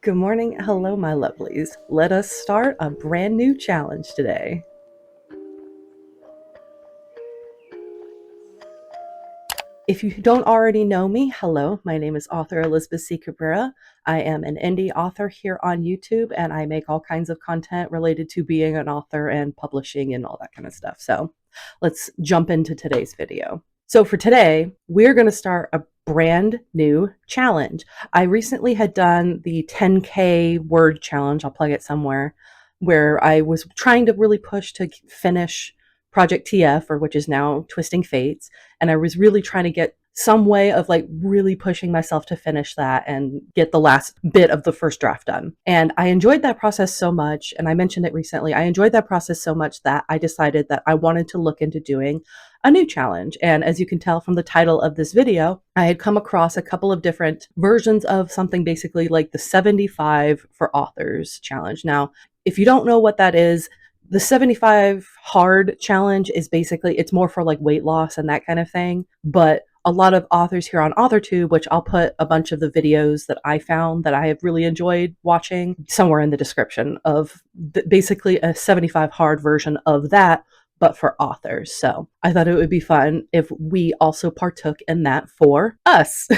Good morning. Hello, my lovelies. Let us start a brand new challenge today. If you don't already know me, hello, my name is author Elizabeth C. Cabrera. I am an indie author here on YouTube, and I make all kinds of content related to being an author and publishing and all that kind of stuff. So let's jump into today's video. So for today, we're going to start a brand new challenge. I recently had done the 10K word challenge. I'll plug it somewhere, where I was trying to really push to finish Project TF, or which is now Twisting Fates. And I was really trying to get some way of like really pushing myself to finish that and get the last bit of the first draft done. And I enjoyed that process so much. And I mentioned it recently. I enjoyed that process so much that I decided that I wanted to look into doing a new challenge. And as you can tell from the title of this video, I had come across a couple of different versions of something basically like the 75 for authors challenge. Now, if you don't know what that is, the 75 hard challenge is basically, it's more for like weight loss and that kind of thing. But a lot of authors here on authortube, which I'll put a bunch of the videos that I found that I have really enjoyed watching somewhere in the description of basically a 75 hard version of that, but for authors. So I thought it would be fun if we also partook in that for us.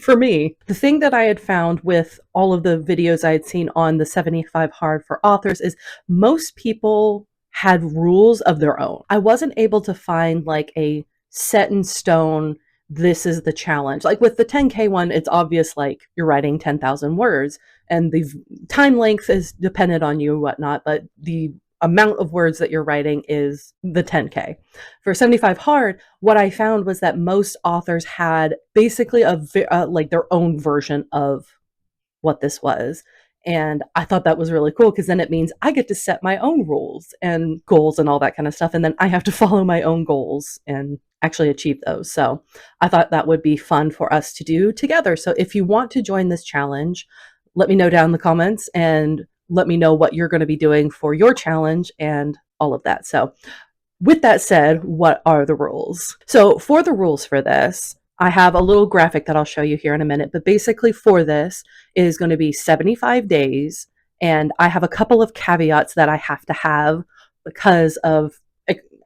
For me, the thing that I had found with all of the videos I had seen on the 75 hard for authors is most people had rules of their own. I wasn't able to find like a set in stone, this is the challenge. Like with the 10K one, it's obvious, like you're writing 10,000 words and the time length is dependent on you and whatnot, but the amount of words that you're writing is the 10K. For 75 hard, what I found was that most authors had basically like their own version of what this was. And I thought that was really cool because then it means I get to set my own rules and goals and all that kind of stuff. And then I have to follow my own goals and actually achieve those. So I thought that would be fun for us to do together. So if you want to join this challenge, let me know down in the comments and let me know what you're going to be doing for your challenge and all of that. So with that said, what are the rules? So for the rules for this, I have a little graphic that I'll show you here in a minute, but basically for this is going to be 75 days. And I have a couple of caveats that I have to have because of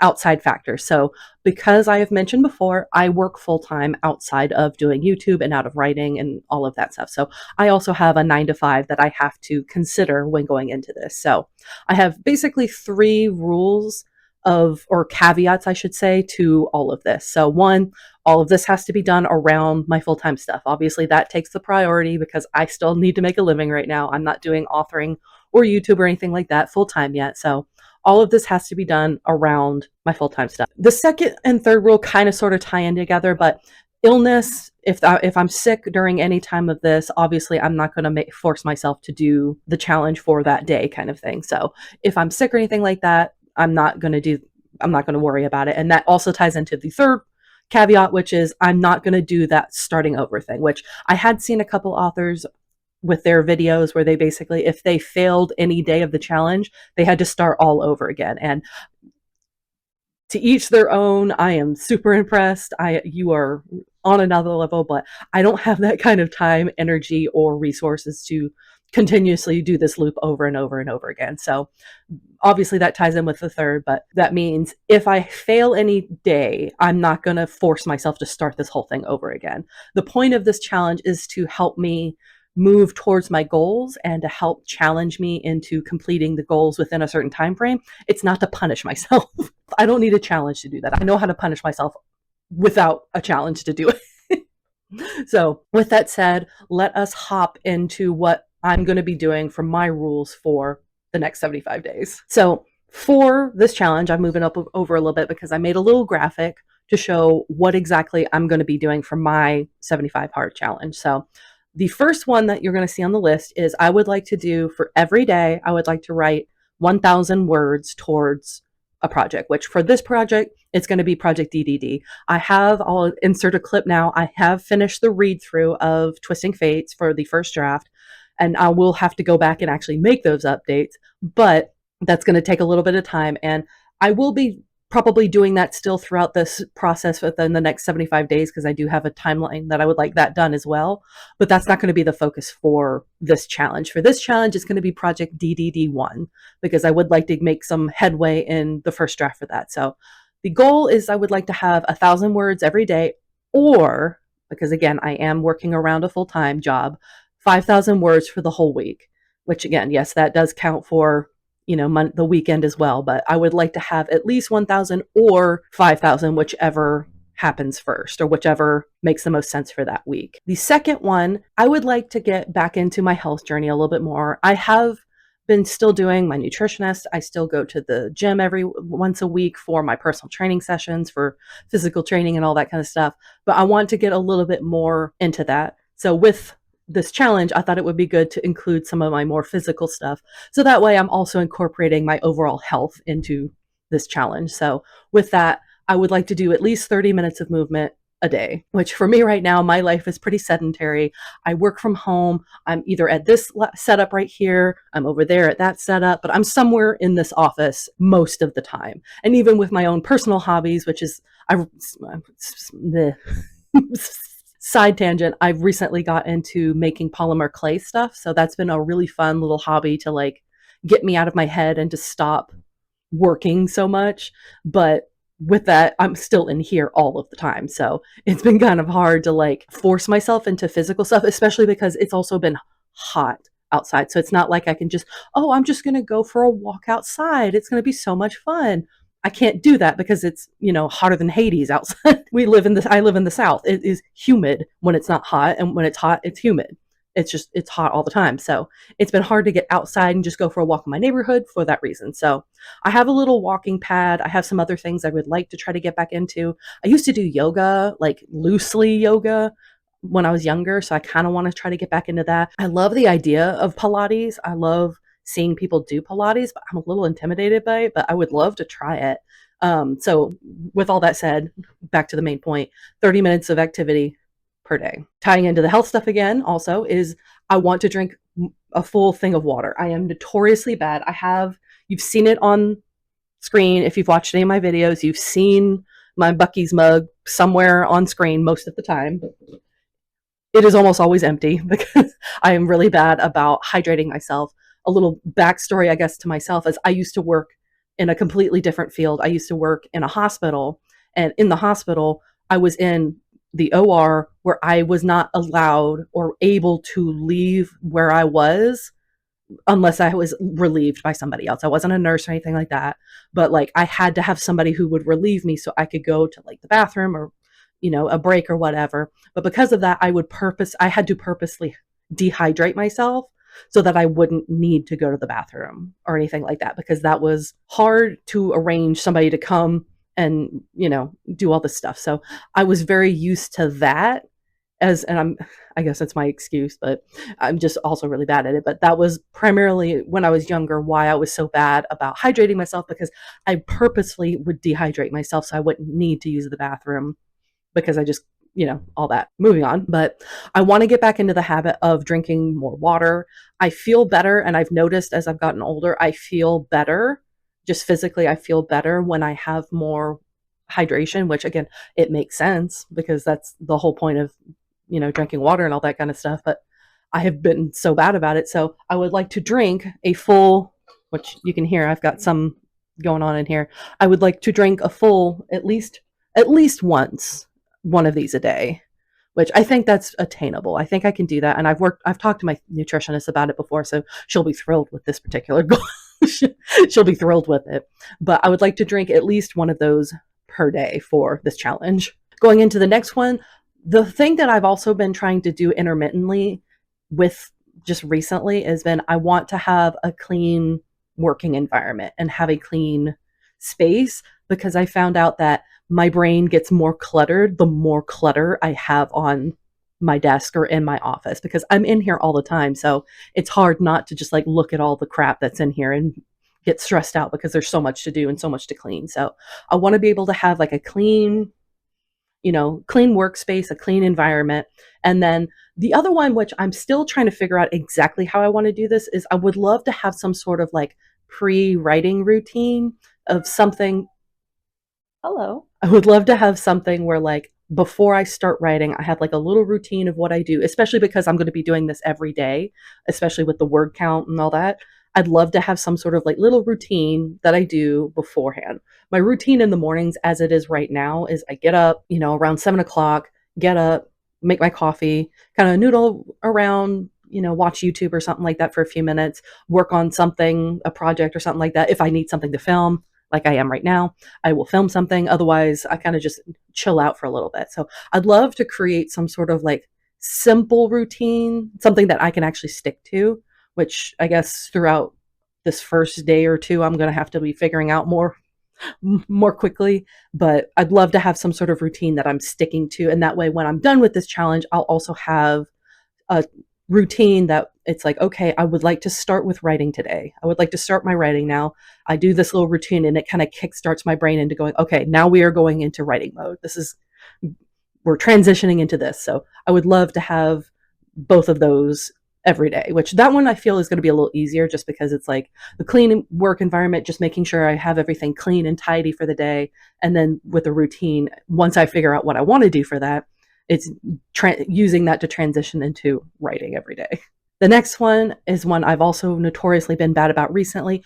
outside factors. So because I have mentioned before, I work full-time outside of doing YouTube and out of writing and all of that stuff. So I also have a 9 to 5 that I have to consider when going into this. So I have basically 3 rules or caveats, I should say, to all of this. So one, all of this has to be done around my full-time stuff. Obviously that takes the priority because I still need to make a living right now. I'm not doing authoring or YouTube or anything like that full-time yet. So all of this has to be done around my full-time stuff. The second and third rule kind of sort of tie in together, but illness, if I'm sick during any time of this, obviously I'm not going to force myself to do the challenge for that day kind of thing. So if I'm sick or anything like that, I'm not going to worry about it. And that also ties into the third caveat, which is I'm not going to do that starting over thing, which I had seen a couple authors with their videos where they basically, if they failed any day of the challenge, they had to start all over again. And to each their own. I am super impressed. You are on another level, but I don't have that kind of time, energy, or resources to continuously do this loop over and over and over again. So obviously that ties in with the third, but that means if I fail any day, I'm not going to force myself to start this whole thing over again. The point of this challenge is to help me move towards my goals and to help challenge me into completing the goals within a certain time frame. It's not to punish myself. I don't need a challenge to do that. I know how to punish myself without a challenge to do it. So with that said, let us hop into what I'm going to be doing for my rules for the next 75 days. So for this challenge, I'm moving up over a little bit because I made a little graphic to show what exactly I'm going to be doing for my 75 hard challenge. So the first one that you're going to see on the list is I would like to do for every day, I would like to write 1,000 words towards a project, which for this project, it's going to be Project DDD. I'll insert a clip now. I have finished the read through of Twisting Fates for the first draft, and I will have to go back and actually make those updates, but that's going to take a little bit of time. And I will be probably doing that still throughout this process within the next 75 days because I do have a timeline that I would like that done as well. But that's not going to be the focus for this challenge. For this challenge, it's going to be Project DDD1 because I would like to make some headway in the first draft for that. So the goal is I would like to have 1,000 words every day, or because again, I am working around a full time job, 5,000 words for the whole week, which again, yes, that does count for the weekend as well, but I would like to have at least 1,000 or 5,000, whichever happens first or whichever makes the most sense for that week. The second one, I would like to get back into my health journey a little bit more. I have been still doing my nutritionist. I still go to the gym every once a week for my personal training sessions for physical training and all that kind of stuff. But I want to get a little bit more into that. So with this challenge, I thought it would be good to include some of my more physical stuff. So that way I'm also incorporating my overall health into this challenge. So with that, I would like to do at least 30 minutes of movement a day, which for me right now, my life is pretty sedentary. I work from home. I'm either at this setup right here, I'm over there at that setup, but I'm somewhere in this office most of the time. And even with my own personal hobbies, which is, side tangent, I've recently got into making polymer clay stuff. So that's been a really fun little hobby to like get me out of my head and to stop working so much. But with that, I'm still in here all of the time. So it's been kind of hard to like force myself into physical stuff, especially because it's also been hot outside. So it's not like I can just, oh, I'm just going to go for a walk outside. It's going to be so much fun. I can't do that because it's, hotter than Hades outside. I live in the South. It is humid when it's not hot. And when it's hot, it's humid. It's hot all the time. So it's been hard to get outside and just go for a walk in my neighborhood for that reason. So I have a little walking pad. I have some other things I would like to try to get back into. I used to do yoga, like loosely yoga when I was younger. So I kind of want to try to get back into that. I love the idea of Pilates. I love seeing people do Pilates, but I'm a little intimidated by it, but I would love to try it. So with all that said, back to the main point, 30 minutes of activity per day. Tying into the health stuff again also is I want to drink a full thing of water. I am notoriously bad. You've seen it on screen. If you've watched any of my videos, you've seen my Buc-ee's mug somewhere on screen most of the time. It is almost always empty because I am really bad about hydrating myself. A little backstory, I guess, to myself is I used to work in a completely different field. I used to work in a hospital, and in the hospital, I was in the OR where I was not allowed or able to leave where I was unless I was relieved by somebody else. I wasn't a nurse or anything like that, but like I had to have somebody who would relieve me so I could go to like the bathroom or, a break or whatever. But because of that, I had to purposely dehydrate myself so that I wouldn't need to go to the bathroom or anything like that, because that was hard to arrange somebody to come and, do all this stuff. So I was very used to that I guess that's my excuse, but I'm just also really bad at it. But that was primarily when I was younger, why I was so bad about hydrating myself, because I purposely would dehydrate myself so I wouldn't need to use the bathroom because I just, all that. Moving on. But I want to get back into the habit of drinking more water. I feel better. And I've noticed as I've gotten older, I feel better. Just physically, I feel better when I have more hydration, which again, it makes sense because that's the whole point of, drinking water and all that kind of stuff. But I have been so bad about it. So I would like to drink a full, which you can hear, I've got some going on in here. I would like to drink a full, at least once, one of these a day, which I think that's attainable. I think I can do that. And I've talked to my nutritionist about it before, so she'll be thrilled with this particular goal. She'll be thrilled with it. But I would like to drink at least one of those per day for this challenge. Going into the next one, the thing that I've also been trying to do intermittently with just recently has been I want to have a clean working environment and have a clean space, because I found out that my brain gets more cluttered the more clutter I have on my desk or in my office, because I'm in here all the time. So it's hard not to just like look at all the crap that's in here and get stressed out because there's so much to do and so much to clean. So I want to be able to have like a clean workspace, a clean environment. And then the other one, which I'm still trying to figure out exactly how I want to do this, is I would love to have some sort of like pre-writing routine of something. Hello. I would love to have something where, like, before I start writing, I have like a little routine of what I do, especially because I'm going to be doing this every day, especially with the word count and all that. I'd love to have some sort of like little routine that I do beforehand. My routine in the mornings, as it is right now, is I get up, around 7 o'clock, get up, make my coffee, kind of noodle around, watch YouTube or something like that for a few minutes, work on something, a project or something like that. If I need something to film, like I am right now, I will film something. Otherwise, I kind of just chill out for a little bit. So I'd love to create some sort of like simple routine, something that I can actually stick to, which I guess throughout this first day or two, I'm going to have to be figuring out more quickly, but I'd love to have some sort of routine that I'm sticking to. And that way, when I'm done with this challenge, I'll also have a routine that it's like, okay, I would like to start with writing today. I would like to start my writing now. I do this little routine and it kind of kickstarts my brain into going, okay, now we are going into writing mode. We're transitioning into this. So I would love to have both of those every day, which that one I feel is going to be a little easier just because it's like the clean work environment, just making sure I have everything clean and tidy for the day. And then with the routine, once I figure out what I want to do for that, it's using that to transition into writing every day. The next one is one I've also notoriously been bad about recently.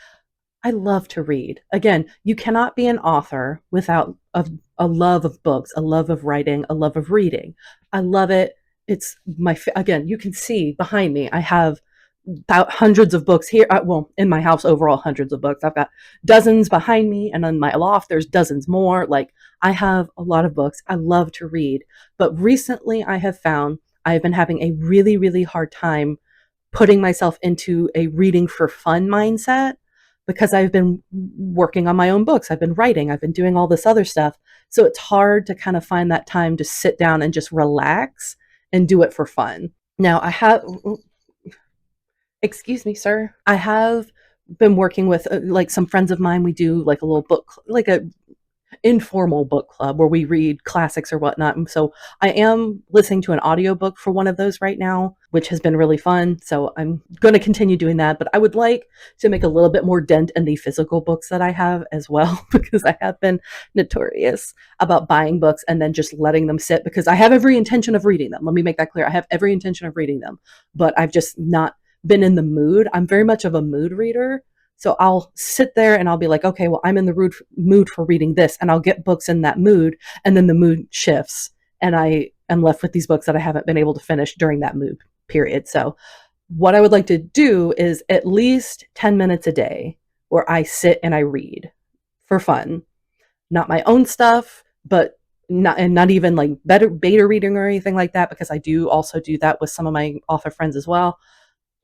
I love to read. Again, you cannot be an author without a love of books, a love of writing, a love of reading. I love it. It's again, you can see behind me, I have about hundreds of books here. Well, in my house, overall, hundreds of books. I've got dozens behind me, and on my loft, there's dozens more. Like, I have a lot of books. I love to read. But recently, I have found I've been having a really, really hard time putting myself into a reading for fun mindset because I've been working on my own books. I've been writing, I've been doing all this other stuff. So it's hard to kind of find that time to sit down and just relax and do it for fun. Now, excuse me, sir. I have been working with like some friends of mine. We do like a little book, like a informal book club where we read classics or whatnot. And so I am listening to an audiobook for one of those right now, which has been really fun. So I'm going to continue doing that. But I would like to make a little bit more dent in the physical books that I have as well, because I have been notorious about buying books and then just letting them sit because I have every intention of reading them. Let me make that clear. I have every intention of reading them, but I've just not been in the mood. I'm very much of a mood reader. So I'll sit there and I'll be like, okay, well, I'm in the mood for reading this, and I'll get books in that mood, and then the mood shifts, and I am left with these books that I haven't been able to finish during that mood period. So what I would like to do is at least 10 minutes a day where I sit and I read for fun, not my own stuff, but not even like beta reading or anything like that, because I do also do that with some of my author friends as well.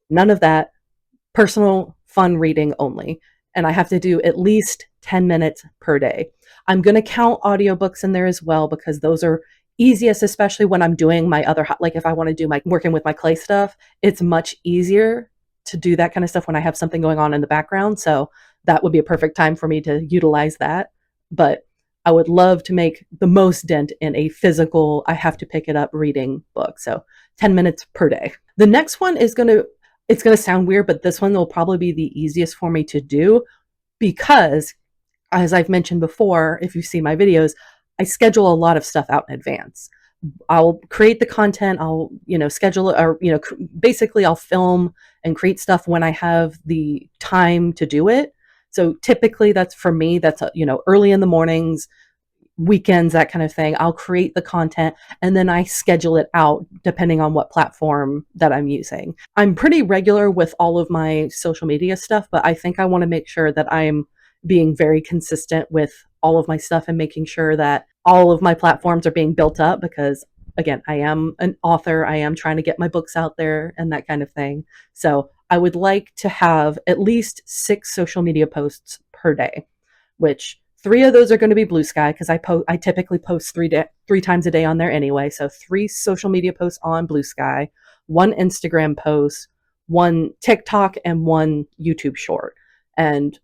None of that. Personal fun reading only. And I have to do at least 10 minutes per day. I'm going to count audiobooks in there as well because those are easiest, especially when I'm doing my other, like if I want to do my working with my clay stuff, it's much easier to do that kind of stuff when I have something going on in the background. So that would be a perfect time for me to utilize that. But I would love to make the most dent in a physical, I have to pick it up reading book. So 10 minutes per day. The next one is it's going to sound weird, but this one will probably be the easiest for me to do because, as I've mentioned before, if you've seen my videos, I schedule a lot of stuff out in advance. I'll create the content, I'll, schedule it, or, basically I'll film and create stuff when I have the time to do it. So typically that's for me, that's, early in the mornings, weekends, that kind of thing. I'll create the content and then I schedule it out depending on what platform that I'm using. I'm pretty regular with all of my social media stuff, but I think I want to make sure that I'm being very consistent with all of my stuff and making sure that all of my platforms are being built up because, again, I am an author. I am trying to get my books out there and that kind of thing. So I would like to have at least 6 social media posts per day, which 3 of those are going to be Blue Sky because I typically post 3 times a day on there anyway. So 3 social media posts on Blue Sky, 1 Instagram post, 1 TikTok, and 1 YouTube short. And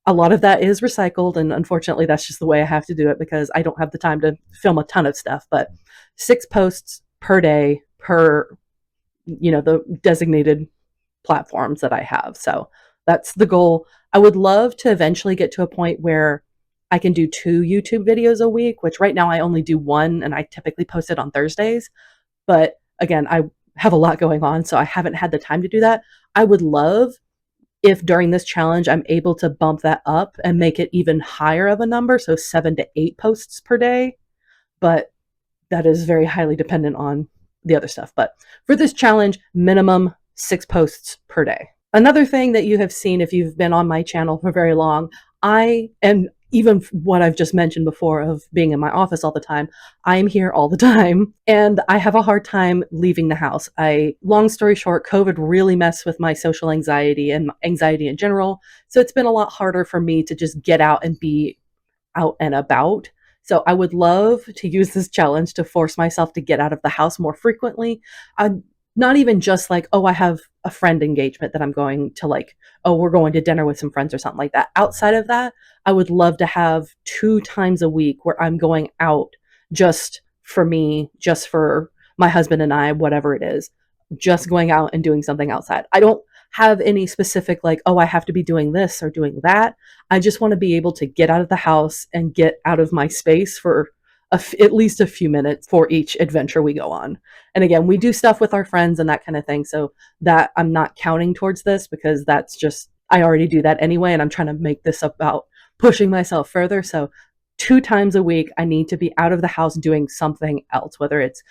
a lot of that is recycled, and unfortunately that's just the way I have to do it because I don't have the time to film a ton of stuff. But 6 posts per day per the designated platforms that I have. So that's the goal. I would love to eventually get to a point where I can do 2 YouTube videos a week, which right now I only do 1 and I typically post it on Thursdays. But again, I have a lot going on, so I haven't had the time to do that. I would love if during this challenge I'm able to bump that up and make it even higher of a number, so 7 to 8 posts per day, but that is very highly dependent on the other stuff. But for this challenge, minimum 6 posts per day. Another thing that you have seen if you've been on my channel for very long, and even what I've just mentioned before of being in my office all the time, I am here all the time and I have a hard time leaving the house. Long story short, COVID really messed with my social anxiety and anxiety in general. So it's been a lot harder for me to just get out and be out and about. So I would love to use this challenge to force myself to get out of the house more frequently. I'm not even just like, oh, I have a friend engagement that I'm going to, like, oh, we're going to dinner with some friends or something like that. Outside of that, I would love to have 2 times a week where I'm going out just for me, just for my husband and I, whatever it is, just going out and doing something outside. I don't have any specific, like, oh, I have to be doing this or doing that. I just want to be able to get out of the house and get out of my space for at least a few minutes for each adventure we go on. And again, we do stuff with our friends and that kind of thing. So that I'm not counting towards this because that's just, I already do that anyway. And I'm trying to make this about pushing myself further. So 2 times a week, I need to be out of the house doing something else, whether it's,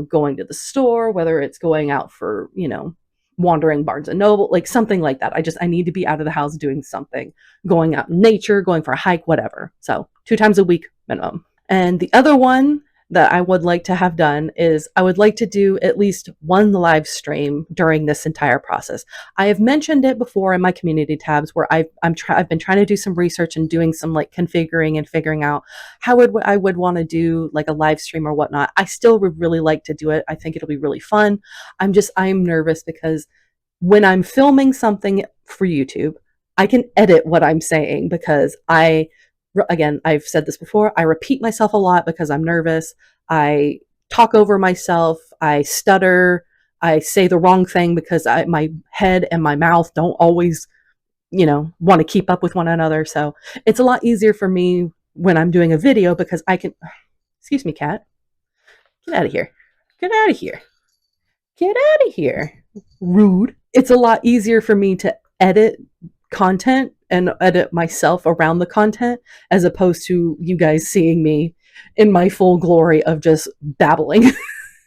going to the store, whether it's going out for, wandering Barnes and Noble, like something like that. I need to be out of the house doing something, going out in nature, going for a hike, whatever. So 2 times a week minimum. And the other one that I would like to have done is I would like to do at least 1 live stream during this entire process. I have mentioned it before in my community tabs where I've been trying to do some research and doing some like configuring and figuring out how I would want to do like a live stream or whatnot. I still would really like to do it. I think it'll be really fun. I'm nervous because when I'm filming something for YouTube, I can edit what I'm saying because again, I've said this before, I repeat myself a lot because I'm nervous. I talk over myself. I stutter. I say the wrong thing because my head and my mouth don't always, want to keep up with one another. So it's a lot easier for me when I'm doing a video because I can, excuse me, cat, get out of here. Get out of here. Get out of here. Rude. It's a lot easier for me to edit content and edit myself around the content as opposed to you guys seeing me in my full glory of just babbling.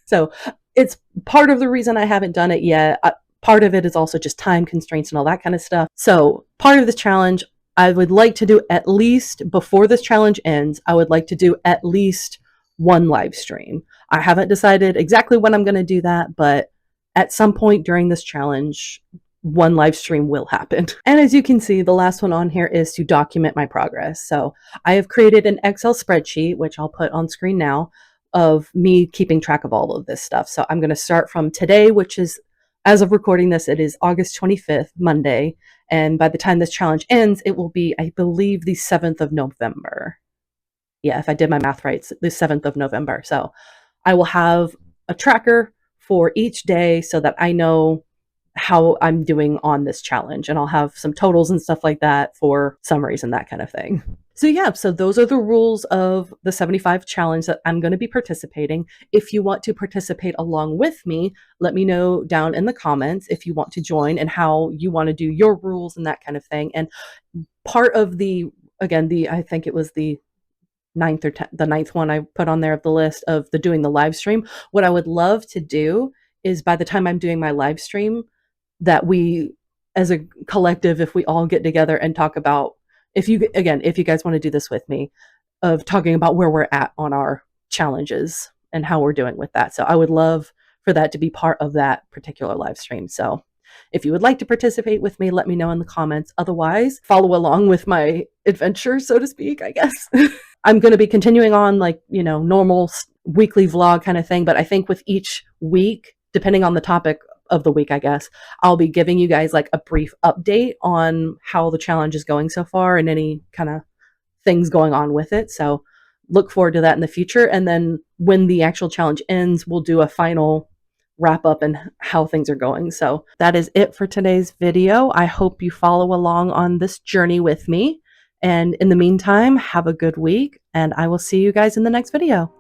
So it's part of the reason I haven't done it yet. Part of it is also just time constraints and all that kind of stuff. So part of this challenge, I would like to do at least, before this challenge ends, I would like to do at least 1 live stream. I haven't decided exactly when I'm going to do that, but at some point during this challenge, 1 live stream will happen. And as you can see, the last one on here is to document my progress. So I have created an Excel spreadsheet, which I'll put on screen now, of me keeping track of all of this stuff. So I'm going to start from today, which is, as of recording this, it is August 25th, Monday. And by the time this challenge ends, it will be, I believe, the 7th of November. Yeah, if I did my math right, it's the 7th of November. So I will have a tracker for each day so that I know how I'm doing on this challenge, and I'll have some totals and stuff like that for summaries and that kind of thing. So yeah, so those are the rules of the 75 challenge that I'm going to be participating. If you want to participate along with me, let me know down in the comments if you want to join and how you want to do your rules and that kind of thing. And part of I think it was the the ninth one I put on there of the list of doing the live stream. What I would love to do is by the time I'm doing my live stream, that we as a collective, if we all get together and talk about, if you guys want to do this with me, of talking about where we're at on our challenges and how we're doing with that. So I would love for that to be part of that particular live stream. So if you would like to participate with me, let me know in the comments. Otherwise, follow along with my adventure, so to speak, I guess. I'm going to be continuing on like, normal weekly vlog kind of thing. But I think with each week, depending on the topic of the week, I guess, I'll be giving you guys like a brief update on how the challenge is going so far and any kind of things going on with it. So look forward to that in the future. And then when the actual challenge ends, we'll do a final wrap up and how things are going. So that is it for today's video. I hope you follow along on this journey with me. And in the meantime, have a good week, and I will see you guys in the next video.